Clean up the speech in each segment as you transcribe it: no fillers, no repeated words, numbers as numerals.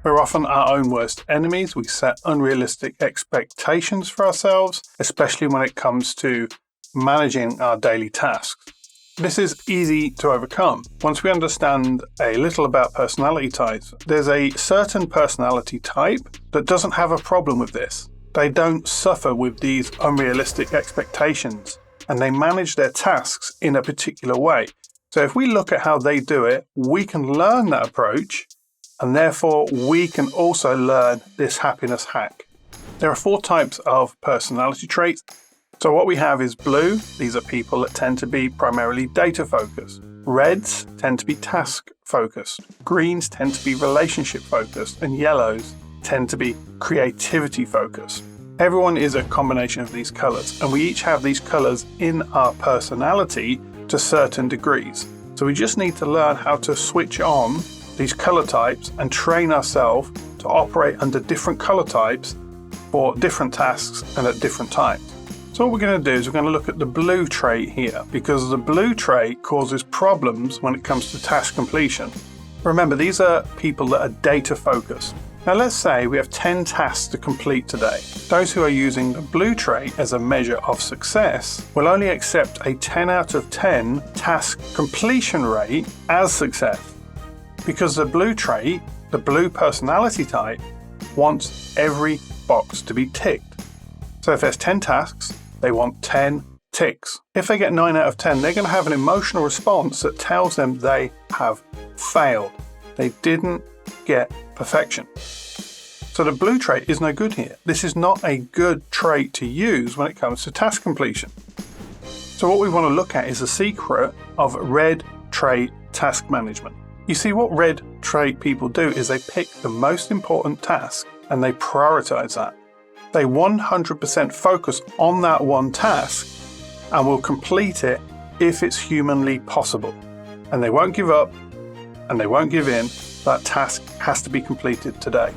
We're often our own worst enemies. We set unrealistic expectations for ourselves, especially when it comes to managing our daily tasks. This is easy to overcome. Once we understand a little about personality types, there's a certain personality type that doesn't have a problem with this. They don't suffer with these unrealistic expectations, and they manage their tasks in a particular way. So if we look at how they do it, we can learn that approach, and therefore we can also learn this happiness hack. There are 4 types of personality traits. So what we have is blue. These are people that tend to be primarily data focused. Reds tend to be task focused. Greens tend to be relationship focused. And yellows tend to be creativity focused. Everyone is a combination of these colors, and we each have these colors in our personality to certain degrees. So we just need to learn how to switch on these color types and train ourselves to operate under different color types for different tasks and at different times. So what we're going to do is we're going to look at the blue trait here, because the blue trait causes problems when it comes to task completion. Remember, these are people that are data focused. Now let's say we have 10 tasks to complete today. Those who are using the blue trait as a measure of success will only accept a 10 out of 10 task completion rate as success, because the blue trait, the blue personality type, wants every box to be ticked. So if there's 10 tasks, they want 10 ticks. If they get 9 out of 10, they're going to have an emotional response that tells them they have failed. They didn't get perfection. So the blue trait is no good here. This is not a good trait to use when it comes to task completion. So what we want to look at is the secret of red trait task management. You see, what red trait people do is they pick the most important task and they prioritize that. They 100% focus on that one task and will complete it if it's humanly possible. And they won't give up and they won't give in. That task has to be completed today.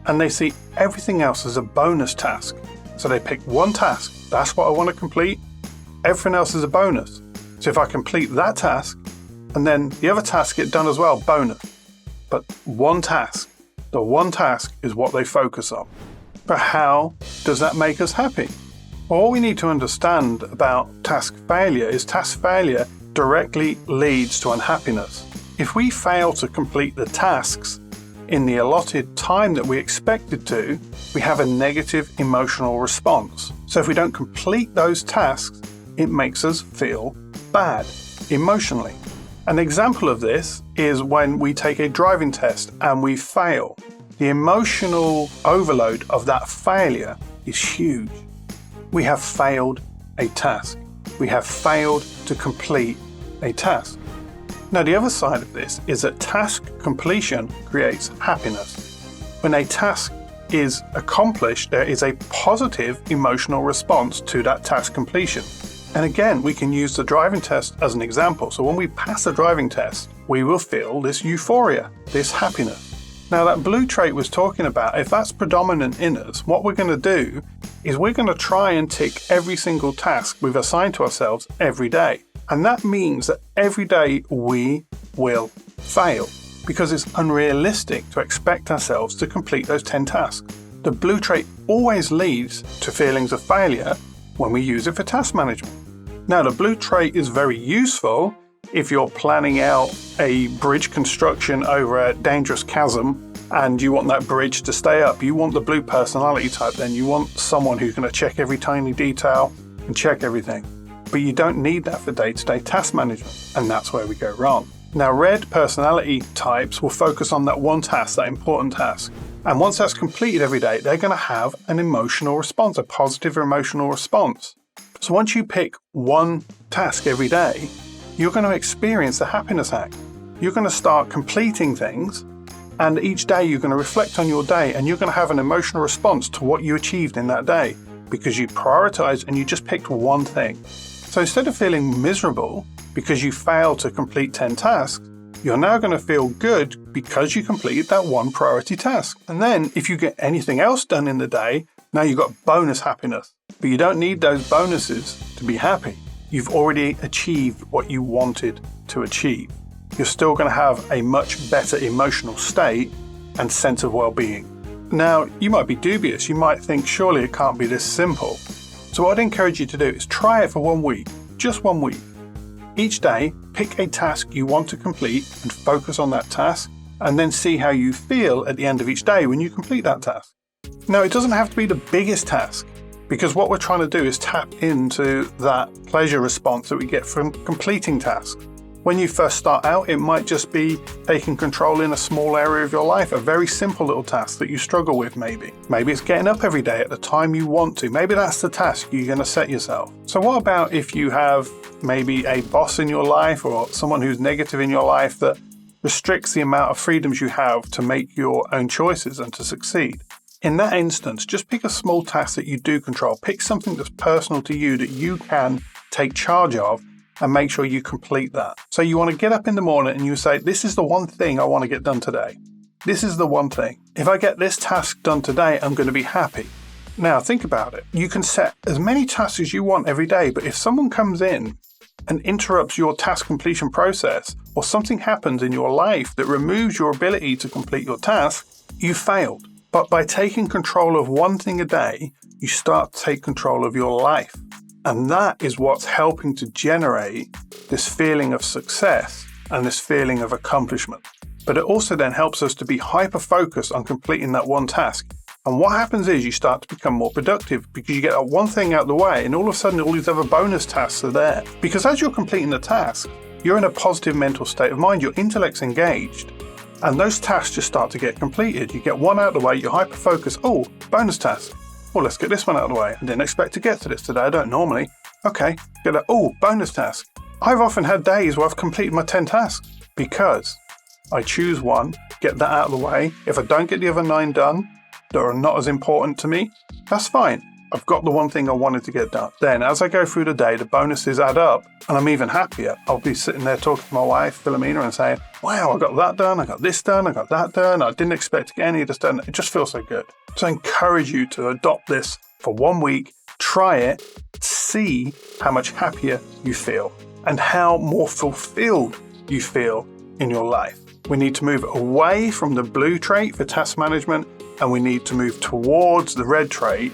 And they see everything else as a bonus task. So they pick one task. That's what I want to complete. Everything else is a bonus. So if I complete that task and then the other tasks get done as well, bonus. But one task, the one task is what they focus on. But how does that make us happy? Well, all we need to understand about task failure is task failure directly leads to unhappiness. If we fail to complete the tasks in the allotted time that we expected to, we have a negative emotional response. So if we don't complete those tasks, it makes us feel bad emotionally. An example of this is when we take a driving test and we fail. The emotional overload of that failure is huge. We have failed a task. We have failed to complete a task. Now, the other side of this is that task completion creates happiness. When a task is accomplished, there is a positive emotional response to that task completion. And again, we can use the driving test as an example. So when we pass the driving test, we will feel this euphoria, this happiness. Now, that blue trait was talking about, if that's predominant in us, what we're going to do is we're going to try and tick every single task we've assigned to ourselves every day. And that means that every day we will fail, because it's unrealistic to expect ourselves to complete those 10 tasks. The blue trait always leads to feelings of failure when we use it for task management. Now, the blue trait is very useful if you're planning out a bridge construction over a dangerous chasm and you want that bridge to stay up. You want the blue personality type then. You want someone who's going to check every tiny detail and check everything. But you don't need that for day-to-day task management, and that's where we go wrong. Now, red personality types will focus on that one task, that important task. And once that's completed every day, they're going to have an emotional response, a positive emotional response. So once you pick one task every day, you're going to experience the happiness hack. You're going to start completing things, and each day you're going to reflect on your day, and you're going to have an emotional response to what you achieved in that day, because you prioritized and you just picked one thing. So instead of feeling miserable because you failed to complete 10 tasks, you're now going to feel good because you completed that one priority task. And then if you get anything else done in the day, now you've got bonus happiness. But you don't need those bonuses to be happy. You've already achieved what you wanted to achieve. You're still going to have a much better emotional state and sense of well-being. Now, you might be dubious. You might think, surely it can't be this simple. So what I'd encourage you to do is try it for 1 week, just 1 week. Each day, pick a task you want to complete and focus on that task, and then see how you feel at the end of each day when you complete that task. Now, it doesn't have to be the biggest task, because what we're trying to do is tap into that pleasure response that we get from completing tasks. When you first start out, it might just be taking control in a small area of your life, a very simple little task that you struggle with maybe. Maybe it's getting up every day at the time you want to. Maybe that's the task you're going to set yourself. So what about if you have maybe a boss in your life or someone who's negative in your life that restricts the amount of freedoms you have to make your own choices and to succeed? In that instance, just pick a small task that you do control. Pick something that's personal to you that you can take charge of and make sure you complete that. So you want to get up in the morning and you say, this is the one thing I want to get done today. This is the one thing. If I get this task done today, I'm going to be happy. Now think about it. You can set as many tasks as you want every day, but if someone comes in and interrupts your task completion process, or something happens in your life that removes your ability to complete your task, you failed. But by taking control of one thing a day, you start to take control of your life. And that is what's helping to generate this feeling of success and this feeling of accomplishment. But it also then helps us to be hyper-focused on completing that one task. And what happens is you start to become more productive because you get that one thing out of the way, and all of a sudden all these other bonus tasks are there. Because as you're completing the task, you're in a positive mental state of mind, your intellect's engaged, and those tasks just start to get completed. You get one out of the way, you're hyper-focused, oh, bonus task. Well, let's get this one out of the way. I didn't expect to get to this today. I don't normally. Okay, get a, bonus task. I've often had days where I've completed my 10 tasks because I choose one, get that out of the way. If I don't get the other 9 done that are not as important to me, that's fine. I've got the one thing I wanted to get done. Then as I go through the day, the bonuses add up and I'm even happier. I'll be sitting there talking to my wife, Philomena, and saying, wow, I got that done, I got this done, I got that done. I didn't expect to get any of this done. It just feels so good. So I encourage you to adopt this for 1 week, try it, see how much happier you feel and how more fulfilled you feel in your life. We need to move away from the blue trait for task management and we need to move towards the red trait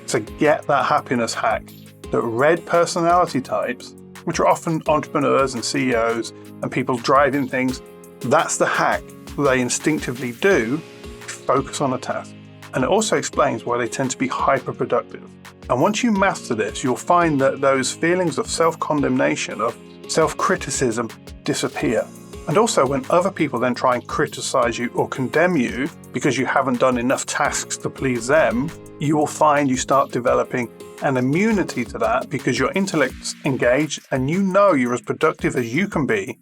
to get that happiness hack. The red personality types, which are often entrepreneurs and CEOs and people driving things, that's the hack they instinctively do, focus on a task. And it also explains why they tend to be hyper-productive. And once you master this, you'll find that those feelings of self-condemnation, of self-criticism disappear. And also when other people then try and criticize you or condemn you because you haven't done enough tasks to please them, you will find you start developing an immunity to that because your intellect's engaged and you know you're as productive as you can be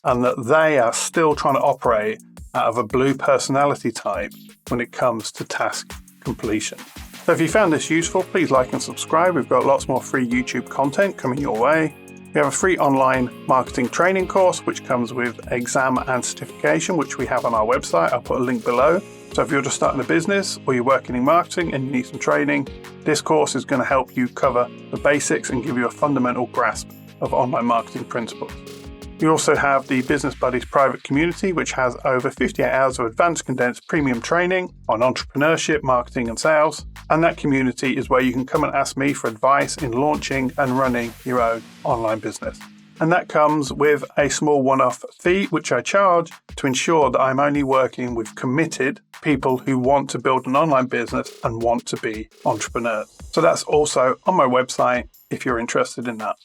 and that they are still trying to operate out of a blue personality type when it comes to task completion. So if you found this useful, please like and subscribe. We've got lots more free YouTube content coming your way. We have a free online marketing training course, which comes with exam and certification, which we have on our website. I'll put a link below. So if you're just starting a business or you're working in marketing and you need some training, this course is going to help you cover the basics and give you a fundamental grasp of online marketing principles. We also have the Business Buddies private community, which has over 58 hours of advanced condensed premium training on entrepreneurship, marketing and sales. And that community is where you can come and ask me for advice in launching and running your own online business. And that comes with a small one-off fee, which I charge to ensure that I'm only working with committed people who want to build an online business and want to be entrepreneurs. So that's also on my website if you're interested in that.